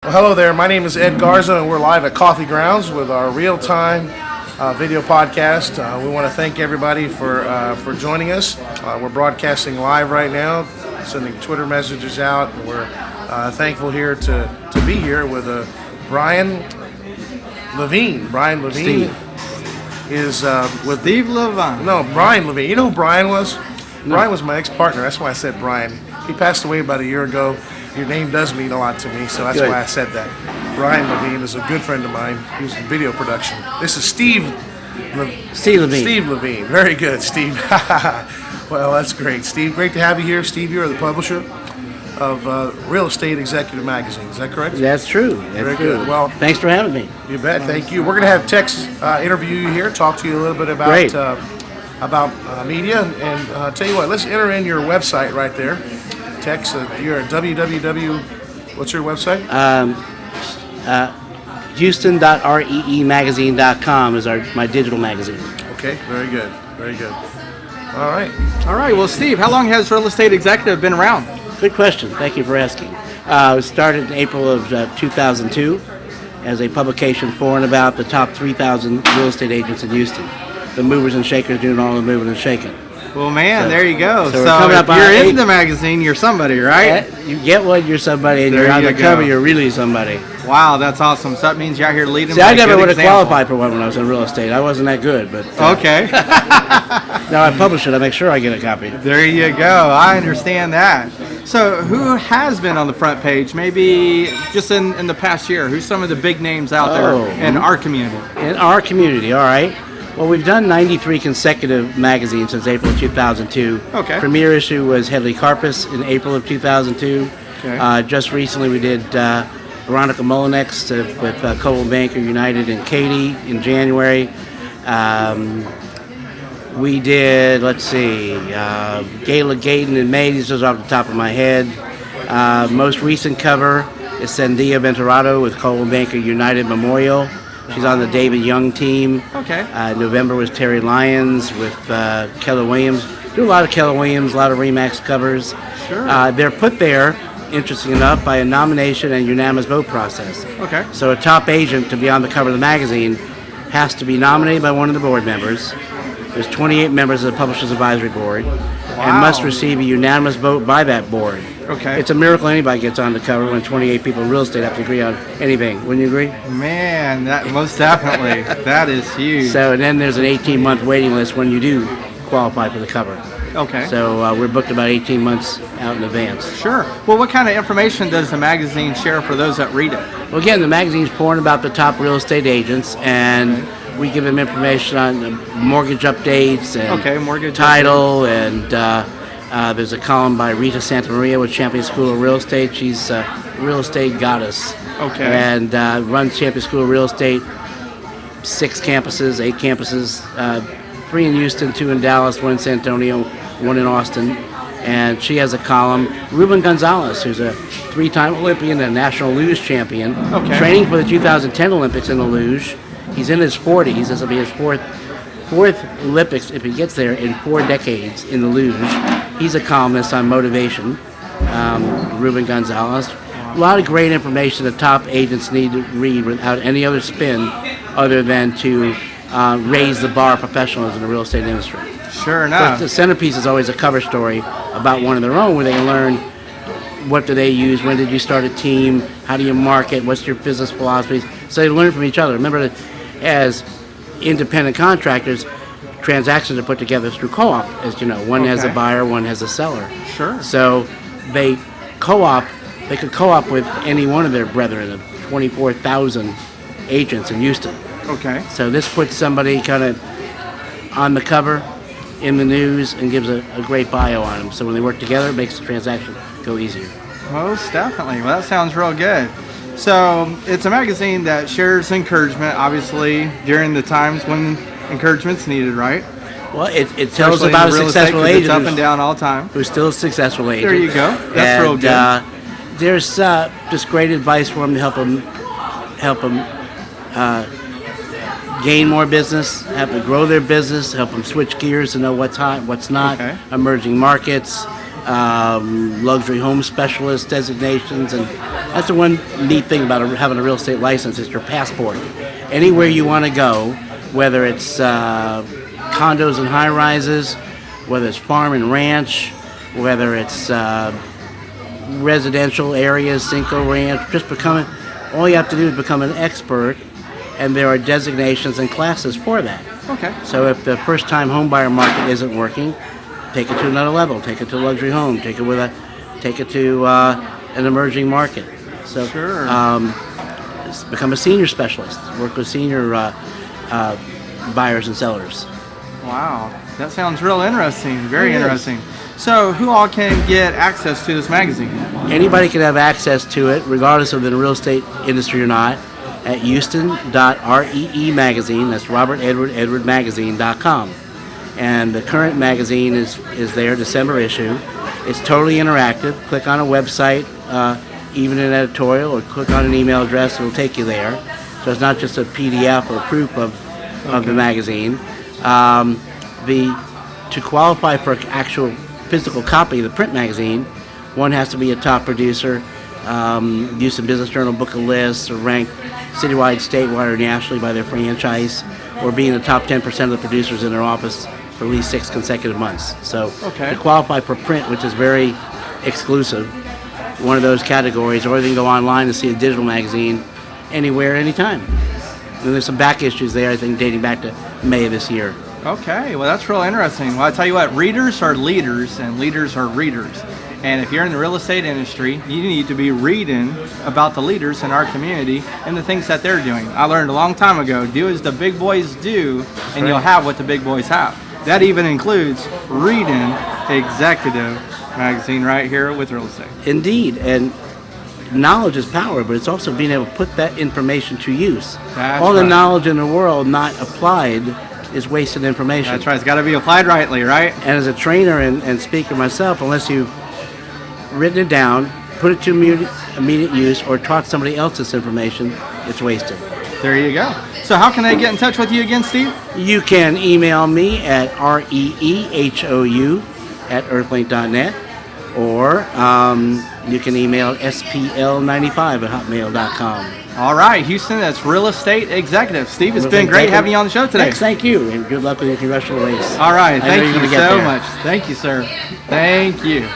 Well, hello there. My name is Ed Garza, and we're live at Coffee Grounds with our real-time video podcast. We want to thank everybody for joining us. We're broadcasting live right now, sending Twitter messages out. We're thankful here to be here with Brian Levine. Brian Levine is with Steve Levine. No, Brian Levine. You know who Brian was? No. Brian was my ex-partner. That's why I said Brian. He passed away about a year ago. Your name does mean a lot to me, so that's why I said that. Brian Levine is a good friend of mine. He was in video production. This is Steve Levine. Steve Levine. Very good, Steve. Well, that's great. Steve, great to have you here. Steve, you are the publisher of Real Estate Executive Magazine. Is that correct? That's true. Very good. Well, thanks for having me. You bet. Thank you. We're going to have Tex interview you here, talk to you a little bit about media, and tell you what, let's enter in your website right there. Tex, you're at www. What's your website? Houston.reemagazine.com is my digital magazine. Okay, very good, very good. All right. Well, Steve, how long has Real Estate Executive been around? Good question. Thank you for asking. It started in April of 2002 as a publication for and about the top 3,000 real estate agents in Houston. The movers and shakers doing all the moving and shaking. Well, man, there you go. So if you're in the magazine, you're somebody, right? You get one, you're somebody, and you're on the cover, you're really somebody. Wow, that's awesome. So that means you're out here leading. See, I never would have qualified for one when I was in real estate. I wasn't that good, but okay. Now I publish it. I make sure I get a copy. There you go. I understand that. So who has been on the front page, maybe just in the past year? Who's some of the big names out there in our community? In our community, all right. Well, we've done 93 consecutive magazines since April of 2002. Okay. Premier issue was Hedley Carpus in April of 2002. Okay. Just recently we did Veronica Mullinex with Coldwell Banker United and Katie in January. We did, Gayla Gayton in May. These are off the top of my head. Most recent cover is Sandia Venturado with Coldwell Banker United Memorial. She's on the David Young team. Okay. November was Terry Lyons with Keller Williams. Do a lot of Keller Williams, a lot of Remax covers. Sure. They're put there, interesting enough, by a nomination and unanimous vote process. Okay. So a top agent to be on the cover of the magazine has to be nominated by one of the board members. There's 28 members of the Publishers Advisory Board and must receive a unanimous vote by that board. Okay. It's a miracle anybody gets on the cover when 28 people in real estate have to agree on anything. Wouldn't you agree? Man, that most definitely. That is huge. So, and then there's an 18-month waiting list when you do qualify for the cover. Okay. So we're booked about 18 months out in advance. Sure. Well, what kind of information does the magazine share for those that read it? Well, again, the magazine's pouring about the top real estate agents, and we give them information on mortgage updates and mortgage title updates. And there's a column by Rita Santa Maria with Champion School of Real Estate. She's a real estate goddess. Okay. And runs Champion School of Real Estate, 8 campuses, 3 in Houston, 2 in Dallas, 1 in San Antonio, 1 in Austin. And she has a column. Ruben Gonzalez, who's a 3-time Olympian and national luge champion, training for the 2010 Olympics in the luge. He's in his 40s. This will be his fourth Olympics if he gets there in 4 decades in the luge. He's a columnist on motivation, Ruben Gonzalez. A lot of great information the top agents need to read without any other spin other than to raise the bar of professionalism in the real estate industry. Sure enough. But the centerpiece is always a cover story about one of their own where they learn what do they use, when did you start a team, how do you market, what's your business philosophies. So they learn from each other. Remember that as independent contractors, transactions are put together through co-op, as you know. One has a buyer, one has a seller. Sure. So they could co-op with any one of their brethren of 24,000 agents in Houston. Okay. So this puts somebody kind of on the cover, in the news, and gives a great bio on them. So when they work together, it makes the transaction go easier. Most definitely. Well, that sounds real good. So it's a magazine that shares encouragement, obviously, during the times when encouragement's needed, right? Well, it tells about a successful agent. It's up and down all the time. Who's still a successful agent. There you go. That's real good. There's just great advice for them to help them gain more business, help them grow their business, help them switch gears to know what's hot, what's not, emerging markets, luxury home specialist designations, and That's the one neat thing about having a real estate license is your passport. Anywhere you want to go, whether it's condos and high-rises, whether it's farm and ranch, whether it's residential areas, Cinco Ranch, all you have to do is become an expert, and there are designations and classes for that. Okay. So if the first-time home buyer market isn't working, take it to another level. Take it to a luxury home. Take it to an emerging market. So sure. Become a senior specialist. Work with senior buyers and sellers. Wow, that sounds real interesting. Very interesting. So, who all can get access to this magazine? Anybody can have access to it, regardless of the real estate industry or not, at Houston.REE magazine. That's Robert Edward Edward magazine.com. And the current magazine is there, December issue. It's totally interactive. Click on a website, even an editorial, or click on an email address, it'll take you there. So it's not just a PDF or proof of the magazine. To qualify for an actual physical copy of the print magazine, one has to be a top producer, Houston Business Journal Book of Lists, or ranked citywide, statewide, or nationally by their franchise, or being the top 10% of the producers in their office for at least 6 consecutive months. So to qualify for print, which is very exclusive, one of those categories, or you can go online and see a digital magazine anywhere, anytime. And there's some back issues there, I think, dating back to May of this year. Okay, well, that's real interesting. Well, I tell you what, readers are leaders, and leaders are readers. And if you're in the real estate industry, you need to be reading about the leaders in our community and the things that they're doing. I learned a long time ago, do as the big boys do, and you'll have what the big boys have. That even includes reading Executive magazine right here with real estate. Indeed, and knowledge is power, but it's also being able to put that information to use. All the knowledge in the world not applied is wasted information. That's right. It's got to be applied rightly, right? And as a trainer and speaker myself, unless you've written it down, put it to immediate use, or taught somebody else this information, it's wasted. There you go. So how can they get in touch with you again, Steve? You can email me at reehou@earthlink.net, or you can email spl95@hotmail.com. All right, Houston, that's Real Estate Executive. Steve, it's been great having you on the show today. Thanks, thank you, and good luck with your congressional race. All right, thank you so much. Thank you, sir. Thank you.